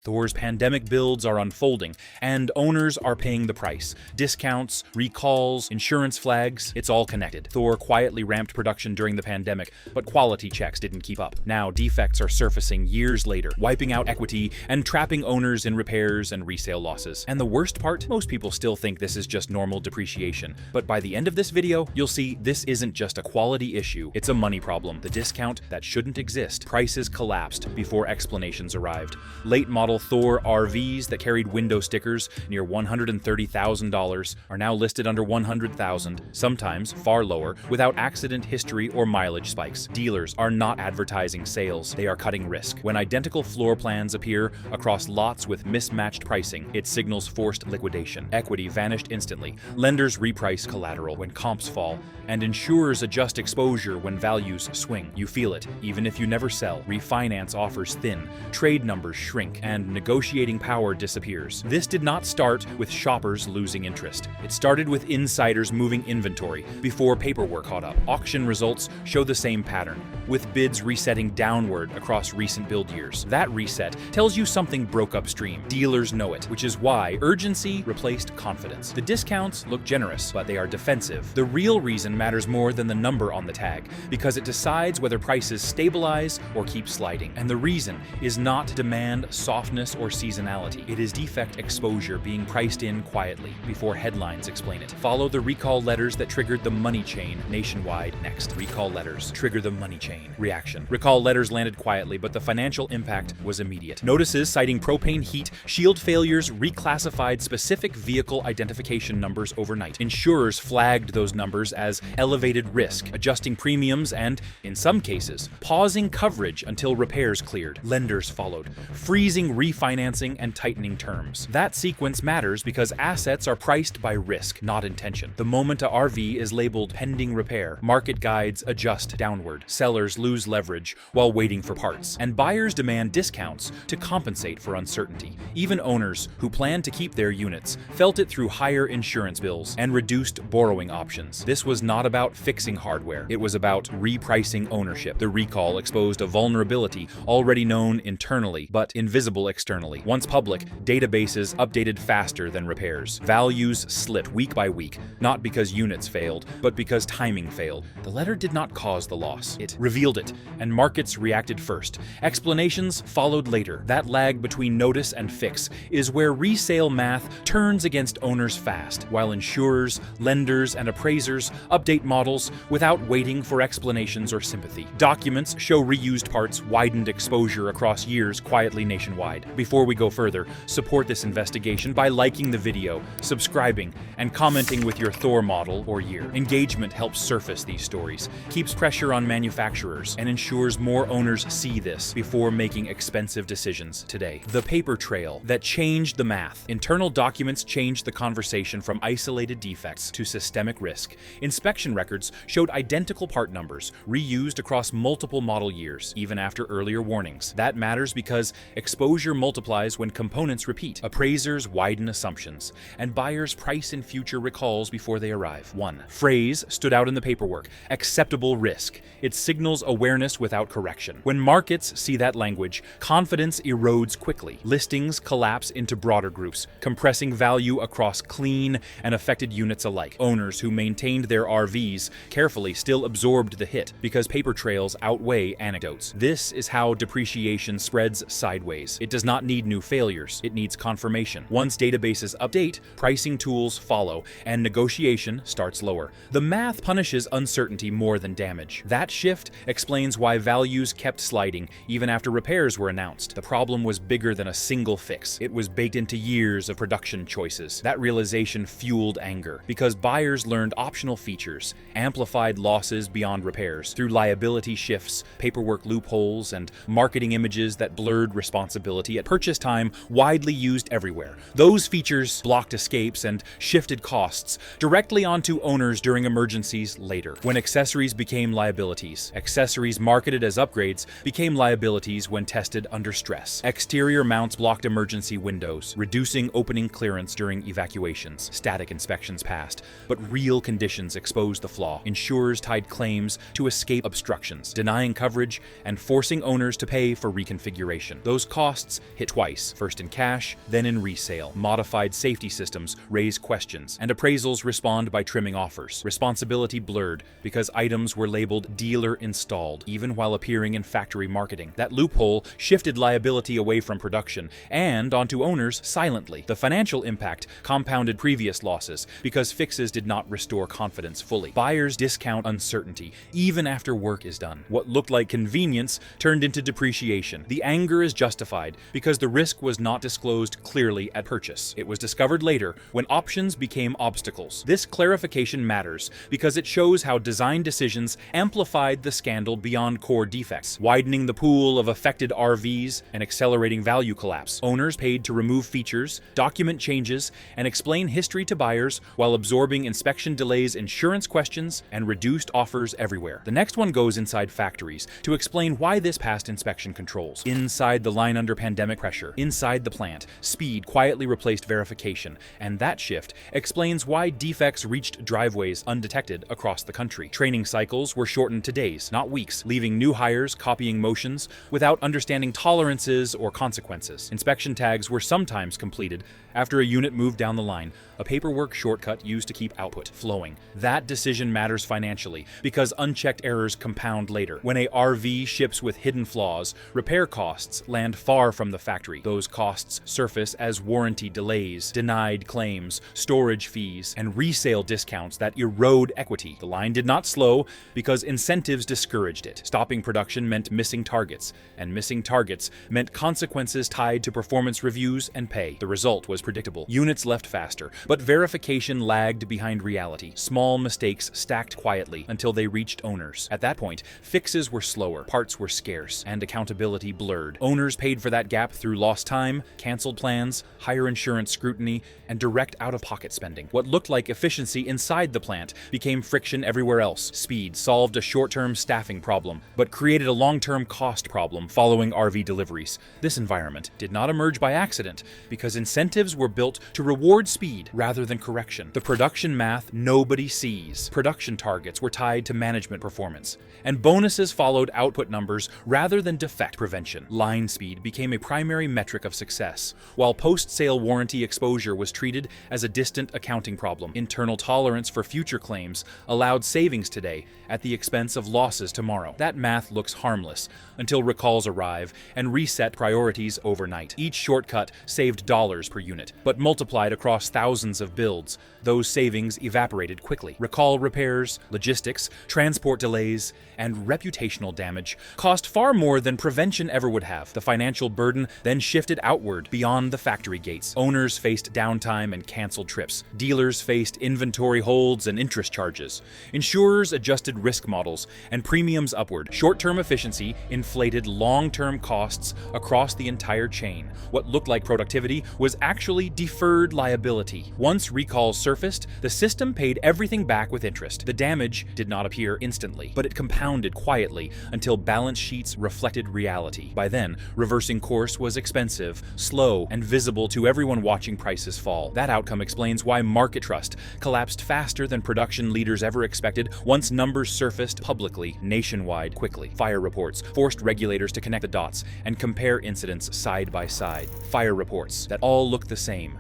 Thor's pandemic builds are unfolding, and owners are paying the price. Discounts, recalls, insurance flags, it's all connected. Thor quietly ramped production during the pandemic, but quality checks didn't keep up. Now defects are surfacing years later, wiping out equity and trapping owners in repairs and resale losses. And the worst part? Most people still think this is just normal depreciation. But by the end of this video, you'll see this isn't just a quality issue, it's a money problem. The discount that shouldn't exist. Prices collapsed before explanations arrived. Late model Thor RVs that carried window stickers near $130,000 are now listed under $100,000, sometimes far lower, without accident history or mileage spikes. Dealers are not advertising sales, they are cutting risk. When identical floor plans appear across lots with mismatched pricing, it signals forced liquidation. Equity vanished instantly. Lenders reprice collateral when comps fall, and insurers adjust exposure when values swing. You feel it, even if you never sell. Refinance offers thin, trade numbers shrink, and negotiating power disappears. This did not start with shoppers losing interest. It started with insiders moving inventory before paperwork caught up. Auction results show the same pattern, with bids resetting downward across recent build years. That reset tells you something broke upstream. Dealers know it, which is why urgency replaced confidence. The discounts look generous, but they are defensive. The real reason matters more than the number on the tag, because it decides whether prices stabilize or keep sliding. And the reason is not demand, softness, or seasonality. It is defect exposure being priced in quietly before headlines explain it. Follow the recall letters that triggered the money chain nationwide next. Recall letters trigger the money chain. Reaction. Recall letters landed quietly, but the financial impact was immediate. Notices citing propane heat, shield failures reclassified specific vehicle identification numbers overnight. Insurers flagged those numbers as elevated risk, adjusting premiums and, in some cases, pausing coverage until repairs cleared. Lenders followed, freezing refinancing and tightening terms. That sequence matters because assets are priced by risk, not intention. The moment a RV is labeled pending repair, market guides adjust downward. Sellers lose leverage while waiting for parts, and buyers demand discounts to compensate for uncertainty. Even owners who planned to keep their units felt it through higher insurance bills and reduced borrowing options. This was not about fixing hardware. It was about repricing ownership. The recall exposed a vulnerability already known internally, but invisible externally. Once public, databases updated faster than repairs. Values slipped week by week, not because units failed, but because timing failed. The letter did not cause the loss. It revealed it, and markets reacted first. Explanations followed later. That lag between notice and fix is where resale math turns against owners fast, while insurers, lenders, and appraisers update models without waiting for explanations or sympathy. Documents show reused parts widened exposure across years quietly nationwide. Before we go further, support this investigation by liking the video, subscribing, and commenting with your Thor model or year. Engagement helps surface these stories, keeps pressure on manufacturers, and ensures more owners see this before making expensive decisions today. The paper trail that changed the math. Internal documents changed the conversation from isolated defects to systemic risk. Inspection records showed identical part numbers, reused across multiple model years, even after earlier warnings. That matters because exposure multiplies when components repeat. Appraisers widen assumptions, and buyers price in future recalls before they arrive. One phrase stood out in the paperwork: acceptable risk. It signals awareness without correction. When markets see that language, confidence erodes quickly. Listings collapse into broader groups, compressing value across clean and affected units alike. Owners who maintained their RVs carefully still absorbed the hit because paper trails outweigh anecdotes. This is how depreciation spreads sideways. It does not need new failures, it needs confirmation. Once databases update, pricing tools follow, and negotiation starts lower. The math punishes uncertainty more than damage. That shift explains why values kept sliding even after repairs were announced. The problem was bigger than a single fix. It was baked into years of production choices. That realization fueled anger because buyers learned optional features, amplified losses beyond repairs through liability shifts, paperwork loopholes, and marketing images that blurred responsibility at purchase time, widely used everywhere. Those features blocked escapes and shifted costs directly onto owners during emergencies later. When accessories became liabilities, accessories marketed as upgrades became liabilities when tested under stress. Exterior mounts blocked emergency windows, reducing opening clearance during evacuations. Static inspections passed, but real conditions exposed the flaw. Insurers tied claims to escape obstructions, denying coverage and forcing owners to pay for reconfiguration. Those costs incidents hit twice, first in cash, then in resale. Modified safety systems raise questions, and appraisals respond by trimming offers. Responsibility blurred because items were labeled dealer installed, even while appearing in factory marketing. That loophole shifted liability away from production and onto owners silently. The financial impact compounded previous losses because fixes did not restore confidence fully. Buyers discount uncertainty even after work is done. What looked like convenience turned into depreciation. The anger is justified because the risk was not disclosed clearly at purchase. It was discovered later when options became obstacles. This clarification matters because it shows how design decisions amplified the scandal beyond core defects, widening the pool of affected RVs and accelerating value collapse. Owners paid to remove features, document changes, and explain history to buyers while absorbing inspection delays, insurance questions, and reduced offers everywhere. The next one goes inside factories to explain why this passed inspection controls. Inside the line under pandemic pressure, inside the plant, speed quietly replaced verification, and that shift explains why defects reached driveways undetected across the country. Training cycles were shortened to days, not weeks, leaving new hires copying motions without understanding tolerances or consequences. Inspection tags were sometimes completed after a unit moved down the line, a paperwork shortcut used to keep output flowing. That decision matters financially because unchecked errors compound later. When a RV ships with hidden flaws, repair costs land far from the factory. Those costs surface as warranty delays, denied claims, storage fees, and resale discounts that erode equity. The line did not slow because incentives discouraged it. Stopping production meant missing targets, and missing targets meant consequences tied to performance reviews and pay. The result was predictable. Units left faster, but verification lagged behind reality. Small mistakes stacked quietly until they reached owners. At that point, fixes were slower, parts were scarce, and accountability blurred. Owners paid for that gap through lost time, canceled plans, higher insurance scrutiny, and direct out-of-pocket spending. What looked like efficiency inside the plant became friction everywhere else. Speed solved a short-term staffing problem, but created a long-term cost problem following RV deliveries. This environment did not emerge by accident because incentives were built to reward speed rather than correction. The production math nobody sees. Production targets were tied to management performance, and bonuses followed output numbers rather than defect prevention. Line speed became a primary metric of success, while post-sale warranty exposure was treated as a distant accounting problem. Internal tolerance for future claims allowed savings today at the expense of losses tomorrow. That math looks harmless until recalls arrive and reset priorities overnight. Each shortcut saved dollars per unit, but multiplied across thousands of builds. Those savings evaporated quickly. Recall repairs, logistics, transport delays, and reputational damage cost far more than prevention ever would have. The financial burden then shifted outward beyond the factory gates. Owners faced downtime and canceled trips. Dealers faced inventory holds and interest charges. Insurers adjusted risk models and premiums upward. Short-term efficiency inflated long-term costs across the entire chain. What looked like productivity was actually deferred liability. Once recalls surfaced, the system paid everything back with interest. The damage did not appear instantly, but it compounded quietly until balance sheets reflected reality. By then, reversing course was expensive, slow, and visible to everyone watching prices fall. That outcome explains why market trust collapsed faster than production leaders ever expected once numbers surfaced publicly, nationwide, quickly. Fire reports forced regulators to connect the dots and compare incidents side by side. Fire reports that all look the same.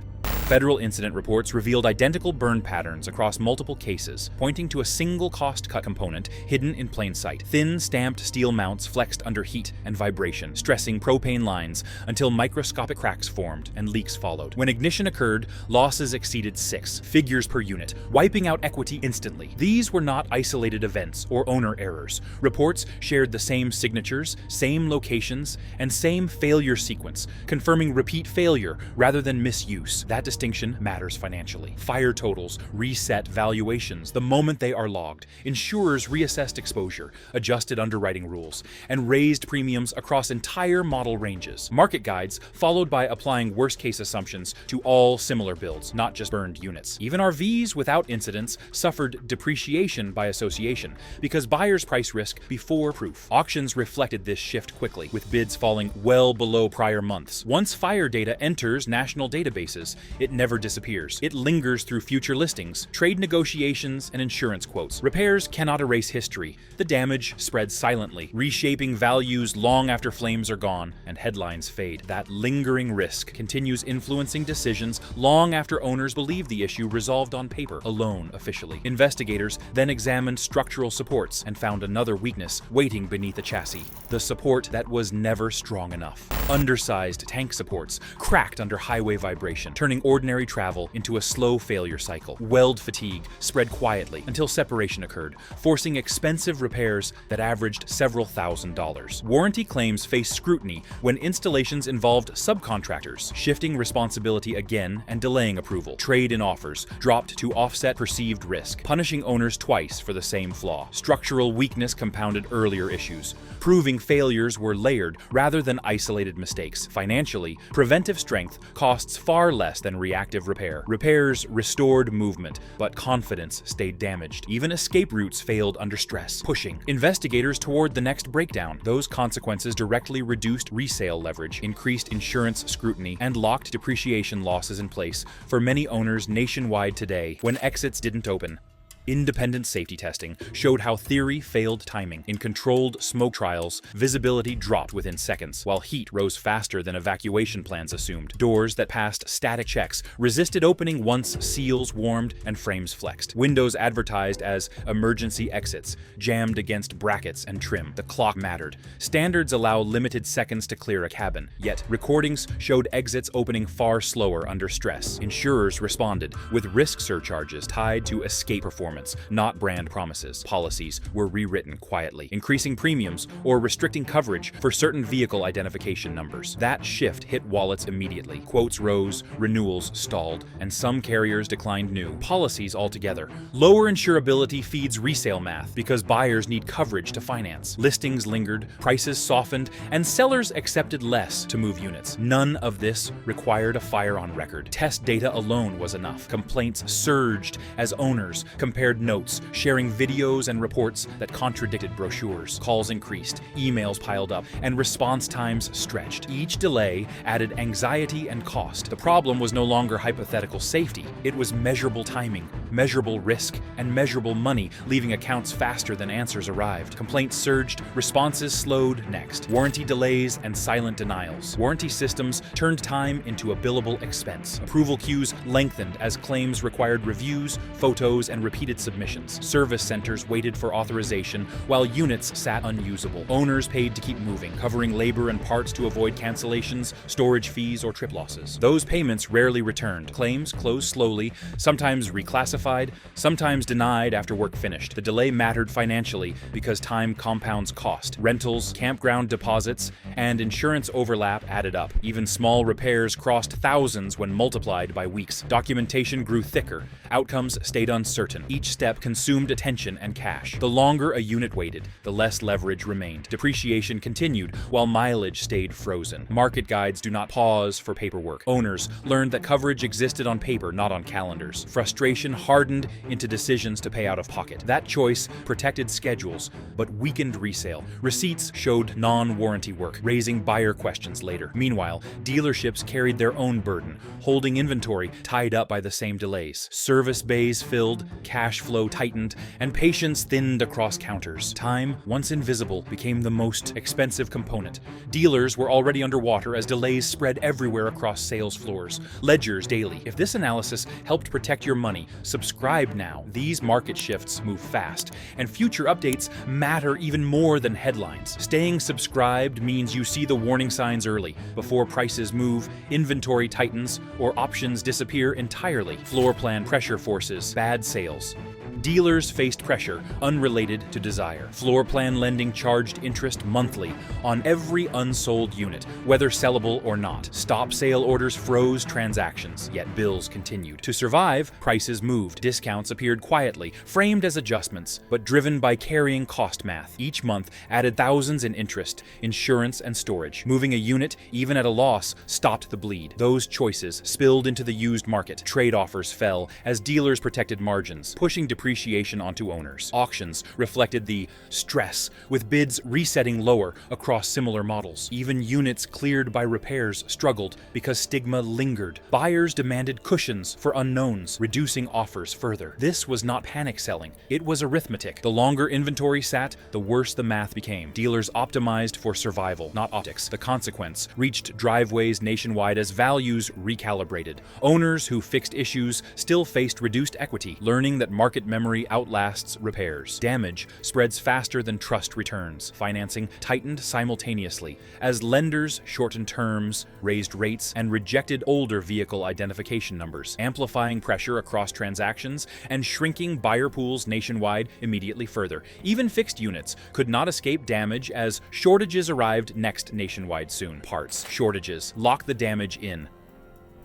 Federal incident reports revealed identical burn patterns across multiple cases, pointing to a single cost-cut component hidden in plain sight. Thin, stamped steel mounts flexed under heat and vibration, stressing propane lines until microscopic cracks formed and leaks followed. When ignition occurred, losses exceeded 6 figures per unit, wiping out equity instantly. These were not isolated events or owner errors. Reports shared the same signatures, same locations, and same failure sequence, confirming repeat failure rather than misuse. That distinction matters financially. Fire totals reset valuations the moment they are logged. Insurers reassessed exposure, adjusted underwriting rules, and raised premiums across entire model ranges. Market guides followed by applying worst-case assumptions to all similar builds, not just burned units. Even RVs without incidents suffered depreciation by association because buyers price risk before proof. Auctions reflected this shift quickly, with bids falling well below prior months. Once fire data enters national databases, it It never disappears. It lingers through future listings, trade negotiations, and insurance quotes. Repairs cannot erase history. The damage spreads silently, reshaping values long after flames are gone and headlines fade. That lingering risk continues influencing decisions long after owners believe the issue resolved on paper, alone officially. Investigators then examined structural supports and found another weakness waiting beneath the chassis, the support that was never strong enough. Undersized tank supports cracked under highway vibration, turning ordinary travel into a slow failure cycle. Weld fatigue spread quietly until separation occurred, forcing expensive repairs that averaged several $1,000s. Warranty claims faced scrutiny when installations involved subcontractors, shifting responsibility again and delaying approval. Trade-in offers dropped to offset perceived risk, punishing owners twice for the same flaw. Structural weakness compounded earlier issues, proving failures were layered rather than isolated mistakes. Financially, preventive strength costs far less than reactive repair. Repairs restored movement, but confidence stayed damaged. Even escape routes failed under stress, pushing investigators toward the next breakdown. Those consequences directly reduced resale leverage, increased insurance scrutiny, and locked depreciation losses in place for many owners nationwide today when exits didn't open. Independent safety testing showed how theory failed timing. In controlled smoke trials, visibility dropped within seconds, while heat rose faster than evacuation plans assumed. Doors that passed static checks resisted opening once seals warmed and frames flexed. Windows advertised as emergency exits jammed against brackets and trim. The clock mattered. Standards allow limited seconds to clear a cabin, yet recordings showed exits opening far slower under stress. Insurers responded with risk surcharges tied to escape performance, not brand promises. Policies were rewritten quietly, increasing premiums or restricting coverage for certain vehicle identification numbers. That shift hit wallets immediately. Quotes rose, renewals stalled, and some carriers declined new policies altogether. Lower insurability feeds resale math because buyers need coverage to finance. Listings lingered, prices softened, and sellers accepted less to move units. None of this required a fire on record. Test data alone was enough. Complaints surged as owners compared notes, sharing videos and reports that contradicted brochures. Calls increased, emails piled up, and response times stretched. Each delay added anxiety and cost. The problem was no longer hypothetical safety. It was measurable timing, measurable risk, and measurable money, leaving accounts faster than answers arrived. Complaints surged, responses slowed next. Warranty delays and silent denials. Warranty systems turned time into a billable expense. Approval queues lengthened as claims required reviews, photos, and repeated submissions. Service centers waited for authorization while units sat unusable. Owners paid to keep moving, covering labor and parts to avoid cancellations, storage fees, or trip losses. Those payments rarely returned. Claims closed slowly, sometimes reclassified, sometimes denied after work finished. The delay mattered financially because time compounds cost. Rentals, campground deposits, and insurance overlap added up. Even small repairs crossed thousands when multiplied by weeks. Documentation grew thicker. Outcomes stayed uncertain. Each step consumed attention and cash. The longer a unit waited, the less leverage remained. Depreciation continued while mileage stayed frozen. Market guides do not pause for paperwork. Owners learned that coverage existed on paper, not on calendars. Frustration hardened into decisions to pay out of pocket. That choice protected schedules, but weakened resale. Receipts showed non-warranty work, raising buyer questions later. Meanwhile, dealerships carried their own burden, holding inventory tied up by the same delays. Service bays filled, cash flow tightened, and patience thinned across counters. Time, once invisible, became the most expensive component. Dealers were already underwater as delays spread everywhere across sales floors. Ledgers daily. If this analysis helped protect your money, subscribe now. These market shifts move fast, and future updates matter even more than headlines. Staying subscribed means you see the warning signs early, before prices move, inventory tightens, or options disappear entirely. Floor plan pressure forces bad sales. Dealers faced pressure unrelated to desire. Floor plan lending charged interest monthly on every unsold unit, whether sellable or not. Stop sale orders froze transactions, yet bills continued. To survive, prices moved. Discounts appeared quietly, framed as adjustments, but driven by carrying cost math. Each month added thousands in interest, insurance, and storage. Moving a unit, even at a loss, stopped the bleed. Those choices spilled into the used market. Trade offers fell as dealers protected margins, pushing depreciation depreciation onto owners. Auctions reflected the stress, with bids resetting lower across similar models. Even units cleared by repairs struggled because stigma lingered. Buyers demanded cushions for unknowns, reducing offers further. This was not panic selling, it was arithmetic. The longer inventory sat, the worse the math became. Dealers optimized for survival, not optics. The consequence reached driveways nationwide as values recalibrated. Owners who fixed issues still faced reduced equity, learning that market memory outlasts repairs. Damage spreads faster than trust returns. Financing tightened simultaneously as lenders shortened terms, raised rates, and rejected older vehicle identification numbers, amplifying pressure across transactions and shrinking buyer pools nationwide immediately further. Even fixed units could not escape damage as shortages arrived next nationwide soon. Parts shortages lock the damage in.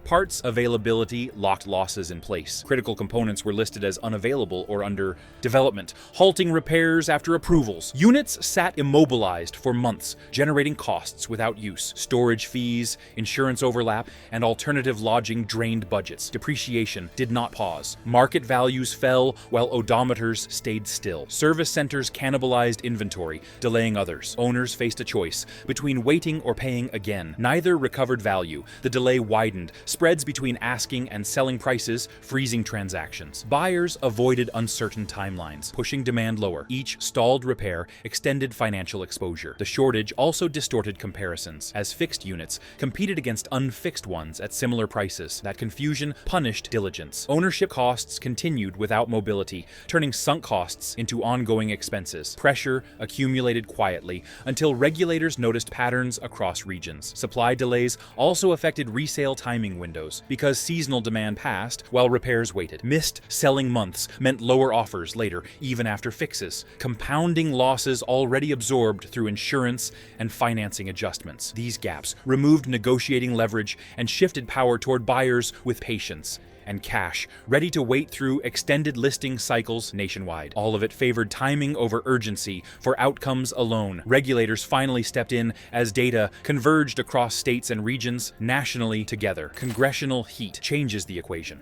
Parts availability locked losses in place. Critical components were listed as unavailable or under development, halting repairs after approvals. Units sat immobilized for months, generating costs without use. Storage fees, insurance overlap, and alternative lodging drained budgets. Depreciation did not pause. Market values fell while odometers stayed still. Service centers cannibalized inventory, delaying others. Owners faced a choice between waiting or paying again. Neither recovered value. The delay widened, spreads between asking and selling prices, freezing transactions. Buyers avoided uncertain timelines, pushing demand lower. Each stalled repair extended financial exposure. The shortage also distorted comparisons, as fixed units competed against unfixed ones at similar prices. That confusion punished diligence. Ownership costs continued without mobility, turning sunk costs into ongoing expenses. Pressure accumulated quietly until regulators noticed patterns across regions. Supply delays also affected resale timing windows because seasonal demand passed while repairs waited. Missed selling months meant lower offers later, even after fixes, compounding losses already absorbed through insurance and financing adjustments. These gaps removed negotiating leverage and shifted power toward buyers with patience and cash, ready to wait through extended listing cycles nationwide. All of it favored timing over urgency for outcomes alone. Regulators finally stepped in as data converged across states and regions nationally together. Congressional heat changes the equation.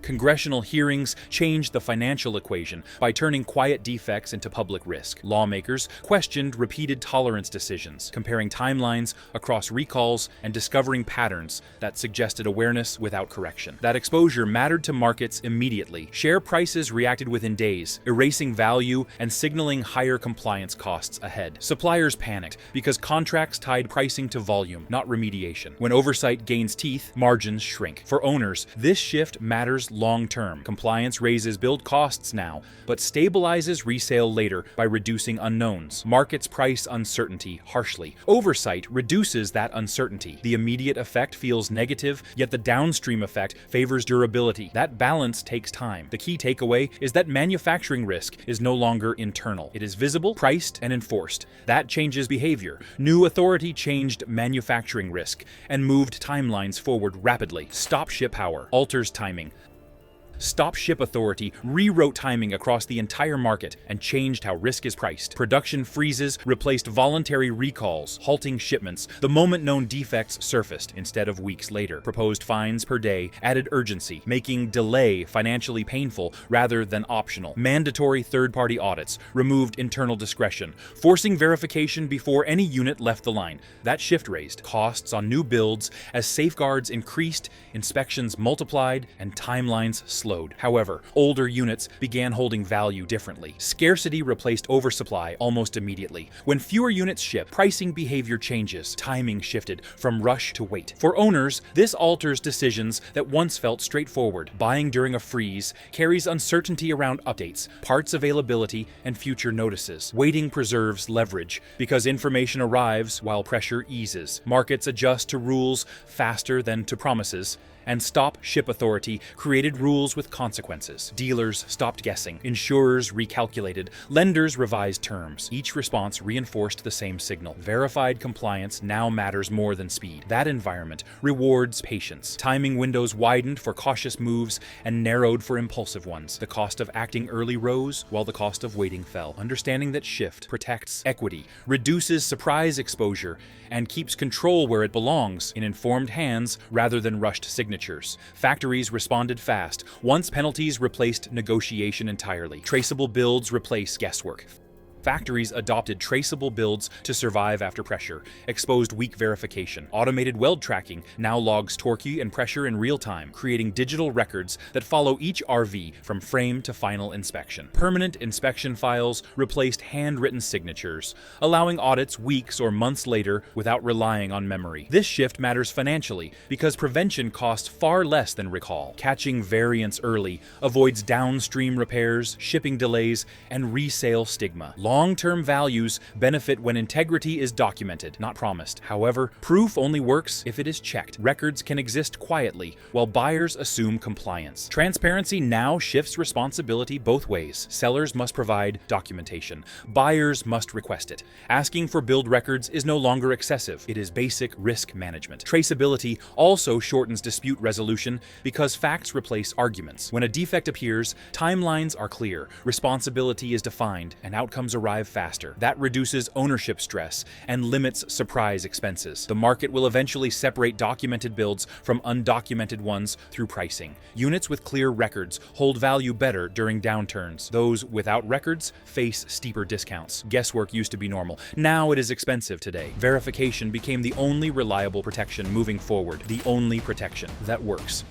Congressional hearings changed the financial equation by turning quiet defects into public risk. Lawmakers questioned repeated tolerance decisions, comparing timelines across recalls and discovering patterns that suggested awareness without correction. That exposure mattered to markets immediately. Share prices reacted within days, erasing value and signaling higher compliance costs ahead. Suppliers panicked because contracts tied pricing to volume, not remediation. When oversight gains teeth, margins shrink. For owners, this shift matters long-term. Compliance raises build costs now, but stabilizes resale later by reducing unknowns. Markets price uncertainty harshly. Oversight reduces that uncertainty. The immediate effect feels negative, yet the downstream effect favors durability. That balance takes time. The key takeaway is that manufacturing risk is no longer internal. It is visible, priced, and enforced. That changes behavior. New authority changed manufacturing risk and moved timelines forward rapidly. Stop ship power alters timing. Stop Ship Authority rewrote timing across the entire market and changed how risk is priced. Production freezes replaced voluntary recalls, halting shipments the moment known defects surfaced instead of weeks later. Proposed fines per day added urgency, making delay financially painful rather than optional. Mandatory third-party audits removed internal discretion, forcing verification before any unit left the line. That shift raised costs on new builds as safeguards increased, inspections multiplied, and timelines slowed. However, older units began holding value differently. Scarcity replaced oversupply almost immediately. When fewer units ship, pricing behavior changes. Timing shifted from rush to wait. For owners, this alters decisions that once felt straightforward. Buying during a freeze carries uncertainty around updates, parts availability, and future notices. Waiting preserves leverage because information arrives while pressure eases. Markets adjust to rules faster than to promises. And Stop Ship Authority created rules with consequences. Dealers stopped guessing. Insurers recalculated. Lenders revised terms. Each response reinforced the same signal. Verified compliance now matters more than speed. That environment rewards patience. Timing windows widened for cautious moves and narrowed for impulsive ones. The cost of acting early rose, while the cost of waiting fell. Understanding that shift protects equity, reduces surprise exposure, and keeps control where it belongs, in informed hands rather than rushed signatures. Factories responded fast, Once penalties replaced negotiation entirely. Traceable builds replace guesswork. Factories adopted traceable builds to survive after pressure, exposed weak verification. Automated weld tracking now logs torque and pressure in real time, creating digital records that follow each RV from frame to final inspection. Permanent inspection files replaced handwritten signatures, allowing audits weeks or months later without relying on memory. This shift matters financially because prevention costs far less than recall. Catching variants early avoids downstream repairs, shipping delays, and resale stigma. Long-term values benefit when integrity is documented, not promised. However, proof only works if it is checked. Records can exist quietly, while buyers assume compliance. Transparency now shifts responsibility both ways. Sellers must provide documentation. Buyers must request it. Asking for build records is no longer excessive. It is basic risk management. Traceability also shortens dispute resolution because facts replace arguments. When a defect appears, timelines are clear, responsibility is defined, and outcomes arrive faster. That reduces ownership stress and limits surprise expenses. The market will eventually separate documented builds from undocumented ones through pricing. Units with clear records hold value better during downturns. Those without records face steeper discounts. Guesswork used to be normal. Now it is expensive today. Verification became the only reliable protection moving forward, the only protection that works.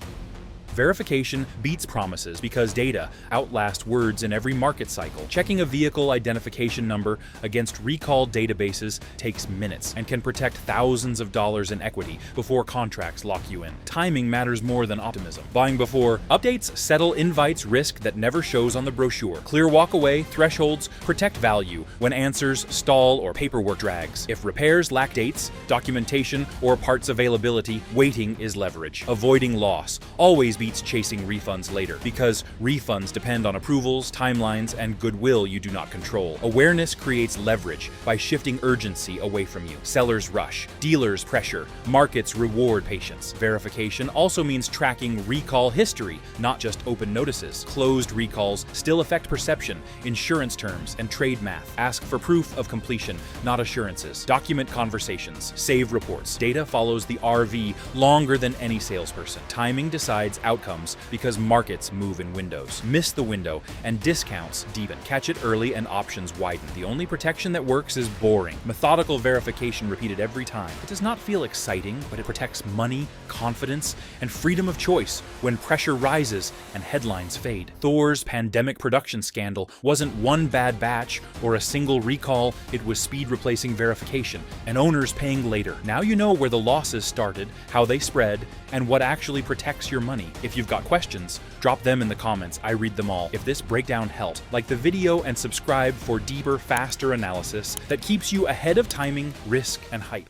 Verification beats promises because data outlast words in every market cycle. Checking a vehicle identification number against recall databases takes minutes and can protect thousands of dollars in equity before contracts lock you in. Timing matters more than optimism. Buying before updates settle invites risk that never shows on the brochure. Clear walkaway thresholds protect value when answers stall or paperwork drags. If repairs lack dates, documentation, or parts availability, waiting is leverage. Avoiding loss always beats chasing refunds later, because refunds depend on approvals, timelines, and goodwill you do not control. Awareness creates leverage by shifting urgency away from you. Sellers rush, dealers pressure, markets reward patience. Verification also means tracking recall history, not just open notices. Closed recalls still affect perception, insurance terms, and trade math. Ask for proof of completion, not assurances. Document conversations, save reports. Data follows the RV longer than any salesperson. Timing decides outcomes because markets move in windows. Miss the window and discounts deepen. Catch it early and options widen. The only protection that works is boring. Methodical verification repeated every time. It does not feel exciting, but it protects money, confidence, and freedom of choice when pressure rises and headlines fade. Thor's pandemic production scandal wasn't one bad batch or a single recall, it was speed replacing verification and owners paying later. Now you know where the losses started, how they spread, and what actually protects your money. If you've got questions, drop them in the comments. I read them all. If this breakdown helped, like the video and subscribe for deeper, faster analysis that keeps you ahead of timing, risk, and hype.